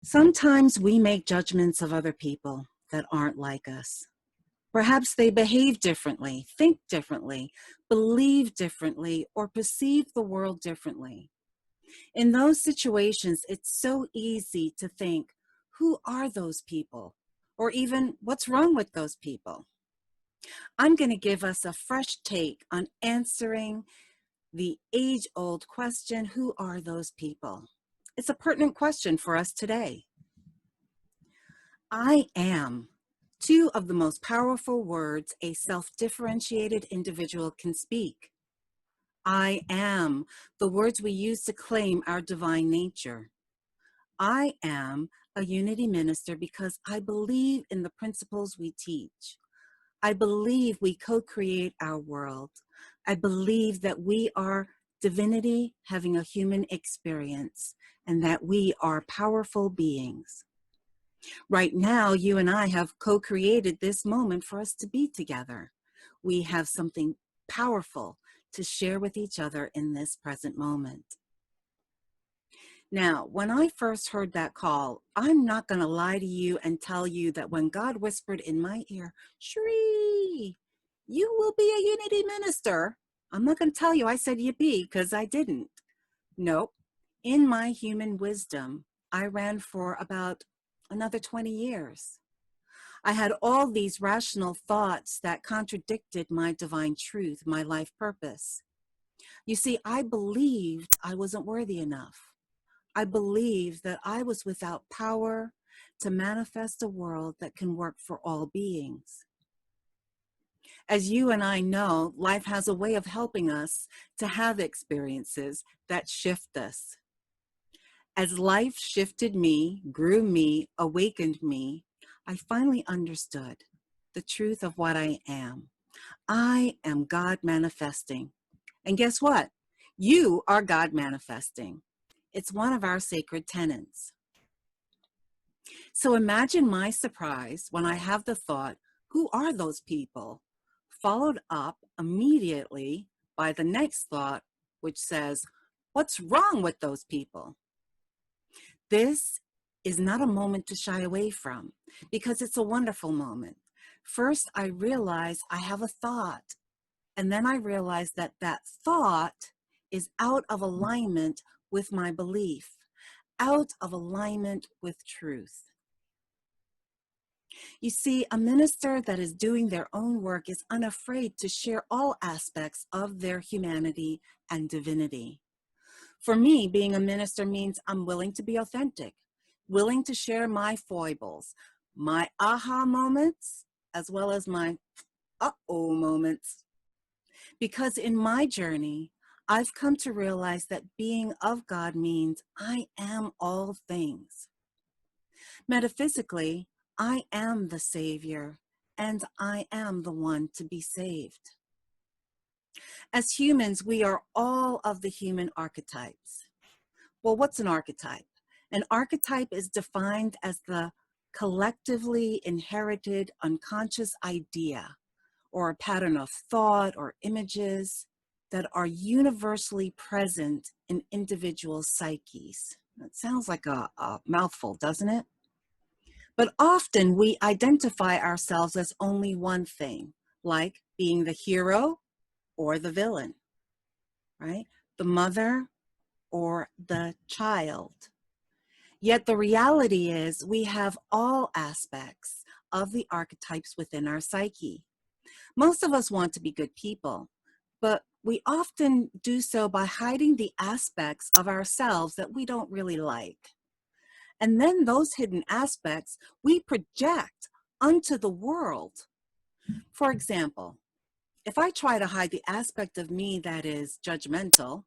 Sometimes we make judgments of other people that aren't like us. Perhaps they behave differently, think differently, believe differently, or perceive the world differently. In those situations, it's so easy to think, who are those people? Or even, what's wrong with those people? I'm going to give us a fresh take on answering the age-old question, who are those people? It's a pertinent question for us today. I am. Two of the most powerful words a self-differentiated individual can speak. I am, the words we use to claim our divine nature. I am a unity minister because I believe in the principles we teach. I believe we co-create our world. I believe that we are divinity having a human experience and that we are powerful beings. Right now, you and I have co-created this moment for us to be together. We have something powerful to share with each other in this present moment. Now, when I first heard that call, I'm not going to lie to you and tell you that when God whispered in my ear, Sheree, you will be a unity minister. I'm not going to tell you I said you be, because I didn't. Nope. In my human wisdom, I ran for about another 20 years. I had all these rational thoughts that contradicted my divine truth, my life purpose. You see, I believed I wasn't worthy enough. I believed that I was without power to manifest a world that can work for all beings. As you and I know, life has a way of helping us to have experiences that shift us. As life shifted me, grew me, awakened me, I finally understood the truth of what I am. I am God manifesting. And guess what? You are God manifesting. It's one of our sacred tenets. So imagine my surprise when I have the thought, who are those people? Followed up immediately by the next thought, which says, what's wrong with those people? This is not a moment to shy away from because it's a wonderful moment. First, I realize I have a thought, and then I realize that that thought is out of alignment with my belief, out of alignment with truth. You see, a minister that is doing their own work is unafraid to share all aspects of their humanity and divinity. For me, being a minister means I'm willing to be authentic, willing to share my foibles, my aha moments, as well as my uh-oh moments. Because in my journey, I've come to realize that being of God means I am all things. Metaphysically, I am the Savior, and I am the one to be saved. As humans, we are all of the human archetypes. Well, what's an archetype? An archetype is defined as the collectively inherited unconscious idea or a pattern of thought or images that are universally present in individual psyches. That sounds like a mouthful, doesn't it? But often we identify ourselves as only one thing, like being the hero or the villain, right? The mother or the child. Yet the reality is we have all aspects of the archetypes within our psyche. Most of us want to be good people, but we often do so by hiding the aspects of ourselves that we don't really like. And then those hidden aspects we project onto the world. For example, if I try to hide the aspect of me that is judgmental,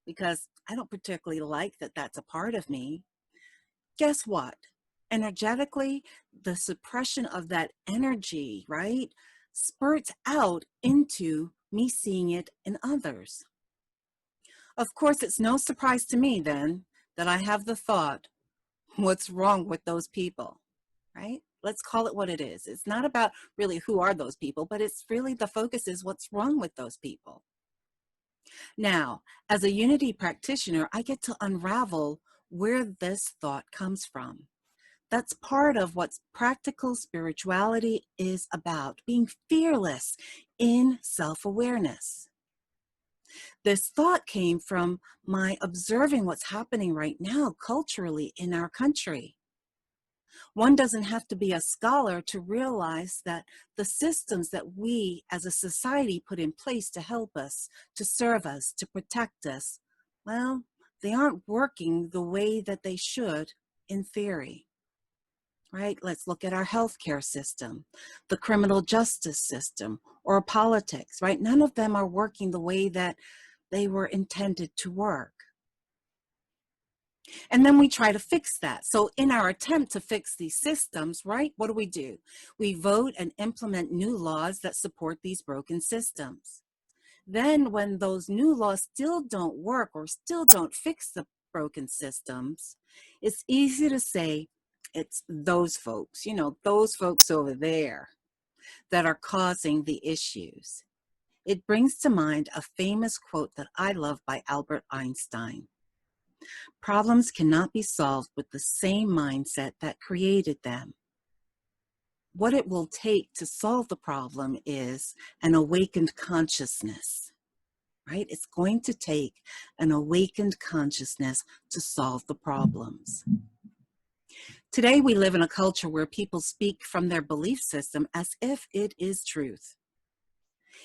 because I don't particularly like that that's a part of me, guess what? Energetically, the suppression of that energy, right, spurts out into me seeing it in others. Of course, it's no surprise to me then that I have the thought, what's wrong with those people, right? Let's call it what it is. It's not about really who are those people, but it's really the focus is what's wrong with those people. Now, as a unity practitioner, I get to unravel where this thought comes from. That's part of what practical spirituality is about, being fearless in self-awareness. This thought came from my observing what's happening right now culturally in our country. One doesn't have to be a scholar to realize that the systems that we as a society put in place to help us, to serve us, to protect us, well, they aren't working the way that they should in theory, right? Let's look at our healthcare system, the criminal justice system, or politics, right? None of them are working the way that they were intended to work. And then we try to fix that. So in our attempt to fix these systems, right, what do? We vote and implement new laws that support these broken systems. Then when those new laws still don't work or still don't fix the broken systems, it's easy to say it's those folks, those folks over there that are causing the issues. It brings to mind a famous quote that I love by Albert Einstein. Problems cannot be solved with the same mindset that created them. What it will take to solve the problem is an awakened consciousness, right? It's going to take an awakened consciousness to solve the problems. Today, we live in a culture where people speak from their belief system as if it is truth.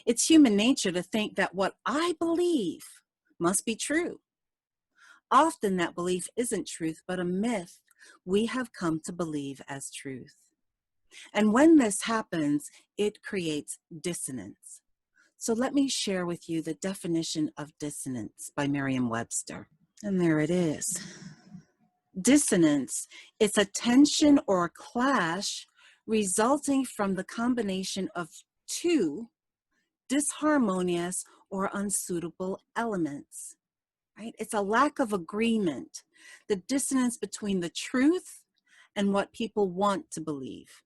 It's human nature to think that what I believe must be true. Often that belief isn't truth, but a myth we have come to believe as truth. And when this happens, it creates dissonance. So let me share with you the definition of dissonance by Merriam-Webster. And there it is. Dissonance is a tension or clash resulting from the combination of two disharmonious or unsuitable elements. Right? It's a lack of agreement, the dissonance between the truth and what people want to believe.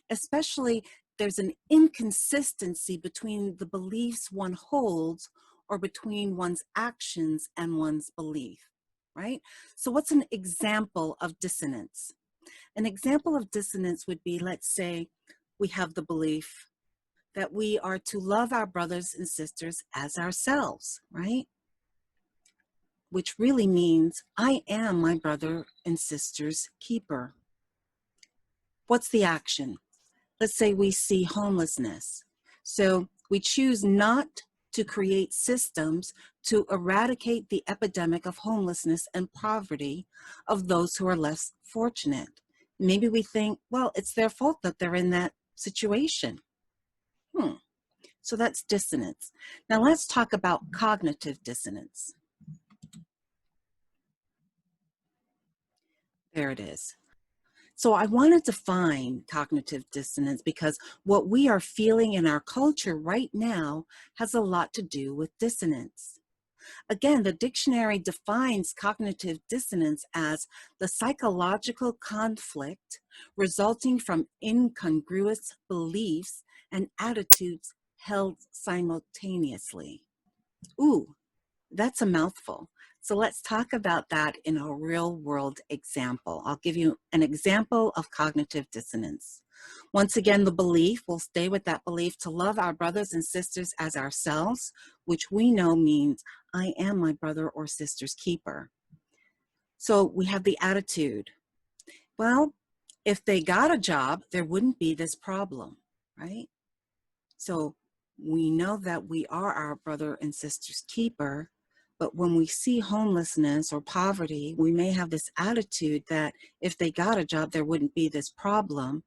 Especially, there's an inconsistency between the beliefs one holds or between one's actions and one's belief, right? So what's an example of dissonance? An example of dissonance would be, let's say, we have the belief that we are to love our brothers and sisters as ourselves, right? Which really means I am my brother and sister's keeper. What's the action? Let's say we see homelessness. So we choose not to create systems to eradicate the epidemic of homelessness and poverty of those who are less fortunate. Maybe we think, well, it's their fault that they're in that situation. So that's dissonance. Now let's talk about cognitive dissonance. There it is. So I wanted to define cognitive dissonance because what we are feeling in our culture right now has a lot to do with dissonance. Again, the dictionary defines cognitive dissonance as the psychological conflict resulting from incongruous beliefs and attitudes held simultaneously. Ooh, that's a mouthful. So let's talk about that in a real world example. I'll give you an example of cognitive dissonance. Once again, the belief, we'll stay with that belief, to love our brothers and sisters as ourselves, which we know means I am my brother or sister's keeper. So we have the attitude, well, if they got a job, there wouldn't be this problem, right? So we know that we are our brother and sister's keeper, but when we see homelessness or poverty, we may have this attitude that if they got a job, there wouldn't be this problem.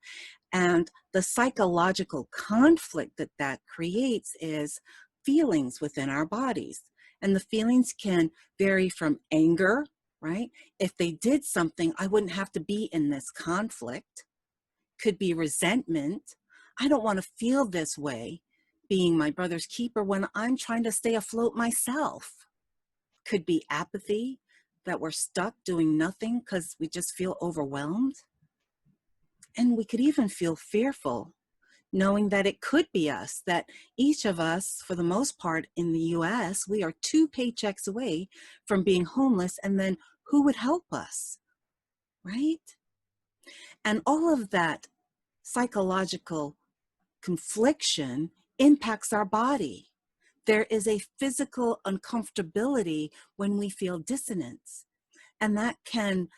And the psychological conflict that that creates is feelings within our bodies. And the feelings can vary from anger, right? If they did something, I wouldn't have to be in this conflict. Could be resentment. I don't want to feel this way, being my brother's keeper when I'm trying to stay afloat myself. Could be apathy, that we're stuck doing nothing because we just feel overwhelmed. And we could even feel fearful, knowing that it could be us, that each of us, for the most part in the US, we are 2 paychecks away from being homeless, and then who would help us, right? And all of that psychological confliction impacts our body. There is a physical uncomfortability when we feel dissonance, and that can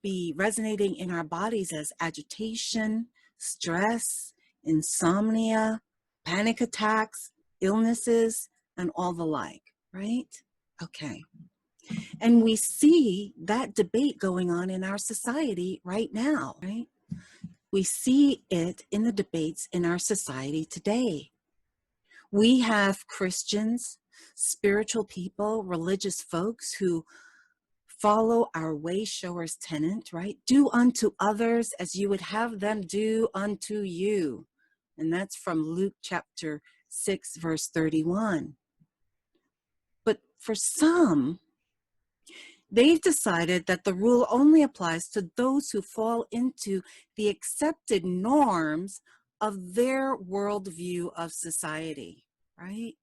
be resonating in our bodies as agitation, stress, insomnia, panic attacks, illnesses, and all the like, right? Okay. And we see that debate going on in our society right now, right? We see it in the debates in our society today. We have Christians, spiritual people, religious folks who follow our way showers tenet, right? Do unto others as you would have them do unto you. And that's from Luke chapter 6, verse 31. But for some, they've decided that the rule only applies to those who fall into the accepted norms of their worldview of society, right?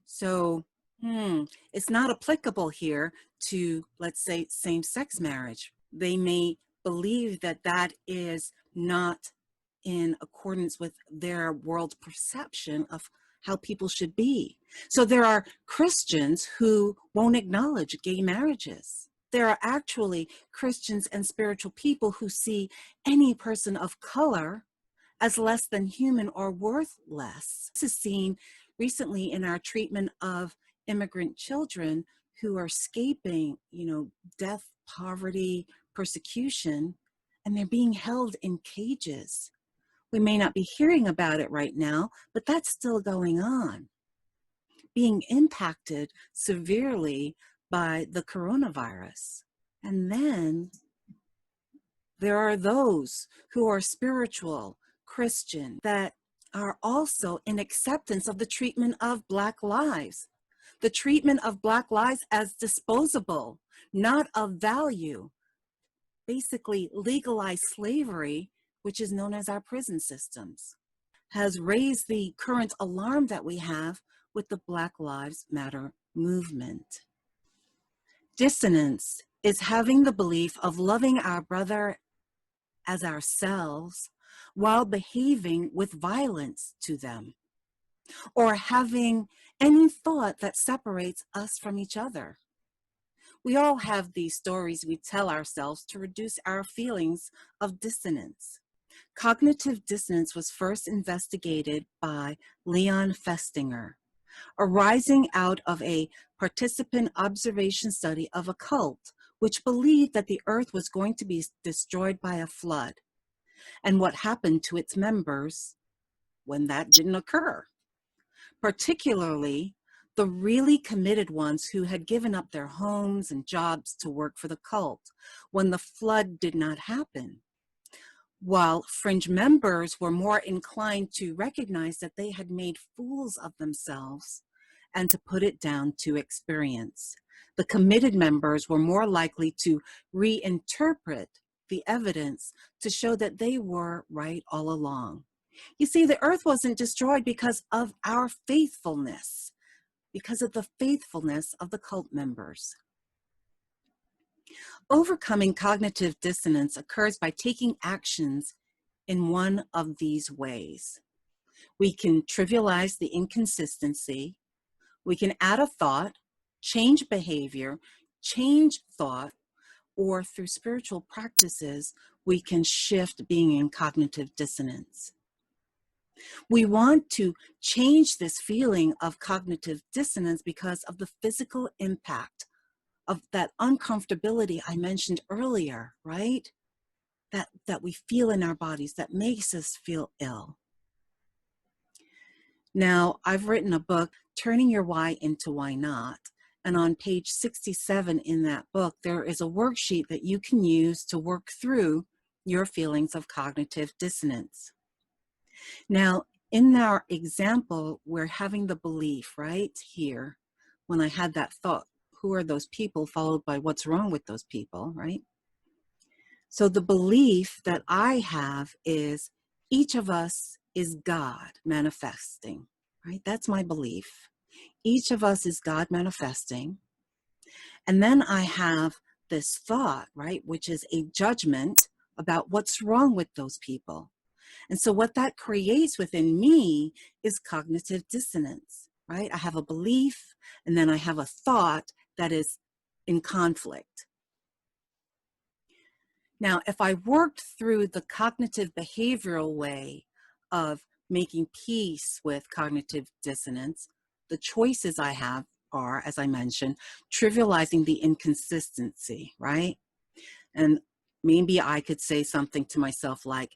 So, it's not applicable here to, let's say, same-sex marriage. They may believe that that is not in accordance with their world perception of how people should be. So there are Christians who won't acknowledge gay marriages. There are actually Christians and spiritual people who see any person of color as less than human or worthless. This is seen recently in our treatment of immigrant children who are escaping, death, poverty, persecution, and they're being held in cages. We may not be hearing about it right now, but that's still going on, being impacted severely by the coronavirus. And then there are those who are spiritual, Christian, that are also in acceptance of the treatment of Black lives, the treatment of Black lives as disposable, not of value. Basically, legalized slavery, which is known as our prison systems, has raised the current alarm that we have with the Black Lives Matter movement. Dissonance is having the belief of loving our brother as ourselves while behaving with violence to them, or having any thought that separates us from each other. We all have these stories we tell ourselves to reduce our feelings of dissonance. Cognitive dissonance was first investigated by Leon Festinger, arising out of a participant observation study of a cult which believed that the earth was going to be destroyed by a flood, and what happened to its members when that didn't occur. Particularly the really committed ones who had given up their homes and jobs to work for the cult when the flood did not happen, while fringe members were more inclined to recognize that they had made fools of themselves and to put it down to experience. The committed members were more likely to reinterpret the evidence to show that they were right all along. You see, the earth wasn't destroyed because of our faithfulness, because of the faithfulness of the cult members. Overcoming cognitive dissonance occurs by taking actions in one of these ways. We can trivialize the inconsistency. We can add a thought, change behavior, change thought, or through spiritual practices, we can shift being in cognitive dissonance. We want to change this feeling of cognitive dissonance because of the physical impact of that uncomfortability I mentioned earlier, right? That we feel in our bodies that makes us feel ill. Now, I've written a book, Turning Your Why into Why Not. And on page 67 in that book, there is a worksheet that you can use to work through your feelings of cognitive dissonance. Now, in our example, we're having the belief right here, when I had that thought, who are those people, followed by what's wrong with those people, right? So the belief that I have is each of us is God manifesting, right? That's my belief. Each of us is God manifesting. And then I have this thought, right, which is a judgment about what's wrong with those people. And so what that creates within me is cognitive dissonance, right? I have a belief and then I have a thought that is in conflict. Now, if I worked through the cognitive behavioral way of making peace with cognitive dissonance, the choices I have are, as I mentioned, trivializing the inconsistency, right? And maybe I could say something to myself like,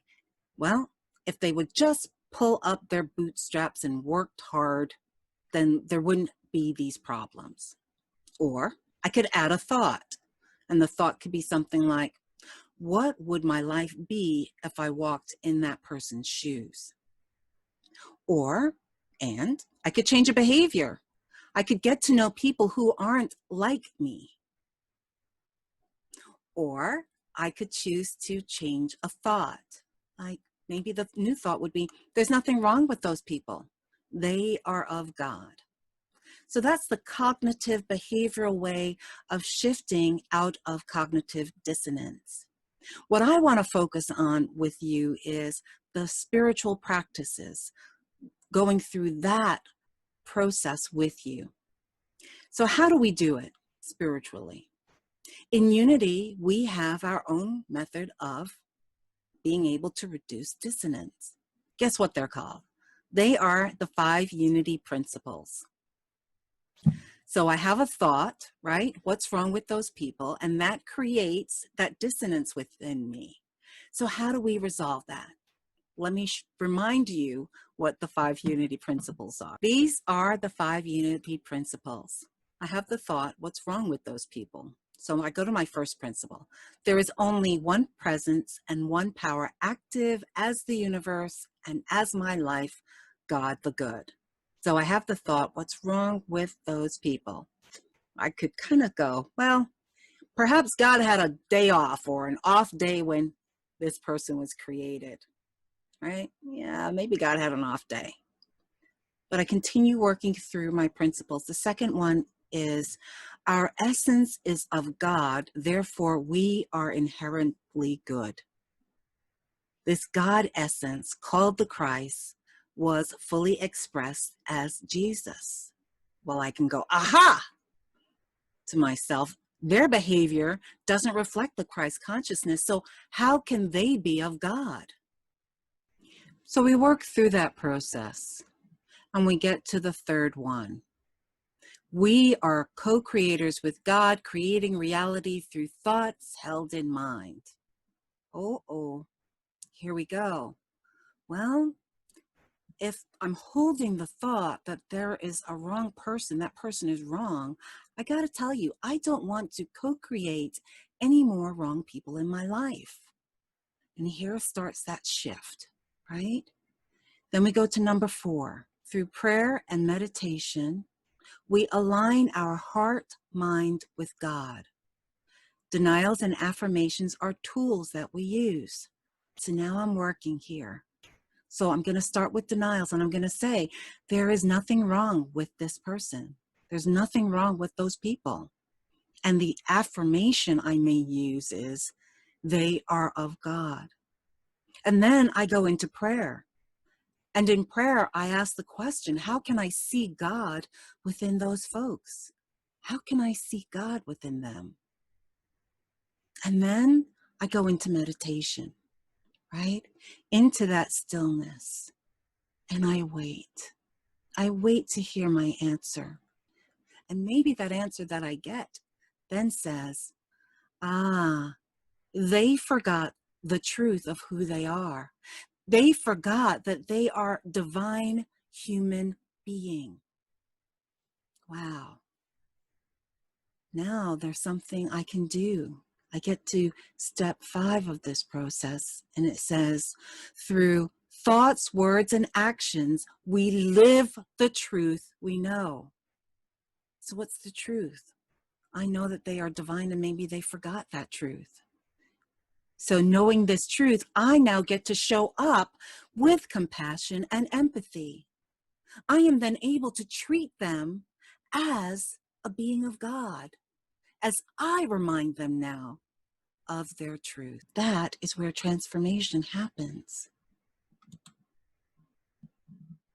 well, if they would just pull up their bootstraps and worked hard, then there wouldn't be these problems. Or I could add a thought, and the thought could be something like, what would my life be if I walked in that person's shoes? And I could change a behavior. I could get to know people who aren't like me. Or I could choose to change a thought. Like maybe the new thought would be, there's nothing wrong with those people. They are of God. So that's the cognitive behavioral way of shifting out of cognitive dissonance. What I want to focus on with you is the spiritual practices, going through that process with you. So how do we do it spiritually? In Unity, we have our own method of being able to reduce dissonance. Guess what they're called? They are the 5 Unity principles. So I have a thought, right? What's wrong with those people? And that creates that dissonance within me. So how do we resolve that? Let me remind you what the 5 Unity principles are. These are the 5 Unity principles. I have the thought, what's wrong with those people? So I go to my first principle. There is only one presence and one power active as the universe and as my life, God the good. So I have the thought, what's wrong with those people? I could kind of go, well, perhaps God had a day off or an off day when this person was created, right? Yeah, maybe God had an off day. But I continue working through my principles. The second one is our essence is of God, therefore we are inherently good. This God essence, called the Christ, was fully expressed as Jesus. Well, I can go, aha, to myself. Their behavior doesn't reflect the Christ consciousness, so how can they be of God? So we work through that process, and we get to the third one. We are co-creators with God, creating reality through thoughts held in mind. Oh, here we go. Well, if I'm holding the thought that there is a wrong person, that person is wrong, I got to tell you, I don't want to co-create any more wrong people in my life. And here starts that shift, right? Then we go to number 4. Through prayer and meditation, we align our heart, mind with God. Denials and affirmations are tools that we use. So now I'm working here. So I'm going to start with denials, and I'm going to say, there is nothing wrong with this person. There's nothing wrong with those people. And the affirmation I may use is, they are of God. And then I go into prayer. And in prayer, I ask the question, how can I see God within those folks? How can I see God within them? And then I go into meditation, right? Into that stillness. And I wait. I wait to hear my answer. And maybe that answer that I get then says, they forgot the truth of who they are. They forgot that they are divine human being. Wow. Now there's something I can do. I get to step 5 of this process, and it says, through thoughts, words, and actions, we live the truth we know. So what's the truth? I know that they are divine, and maybe they forgot that truth. So knowing this truth, I now get to show up with compassion and empathy. I am then able to treat them as a being of God, as I remind them now of their truth. That is where transformation happens.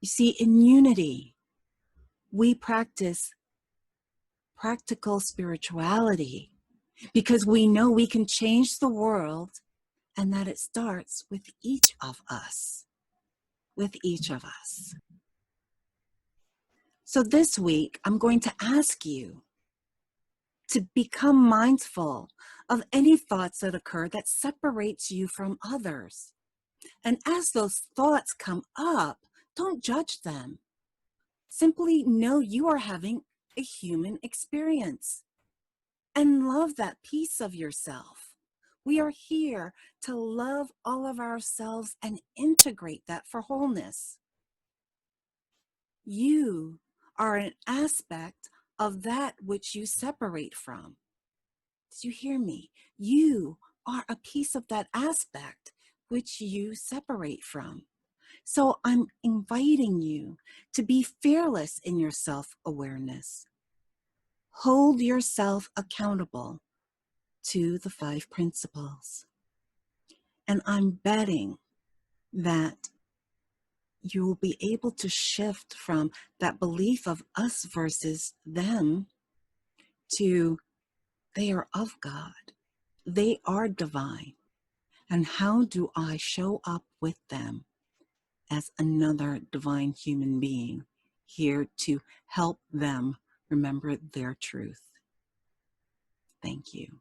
You see, in unity, we practice practical spirituality because we know we can change the world and that it starts with each of us. With each of us. So this week, I'm going to ask you to become mindful of any thoughts that occur that separates you from others. And as those thoughts come up, don't judge them. Simply know you are having a human experience and love that piece of yourself. We are here to love all of ourselves and integrate that for wholeness. You are an aspect of that which you separate from. Did you hear me? You are a piece of that aspect which you separate from. So I'm inviting you to be fearless in your self-awareness. Hold yourself accountable to the 5 principles. And I'm betting that you will be able to shift from that belief of us versus them to they are of God. They are divine. And how do I show up with them as another divine human being here to help them remember their truth? Thank you.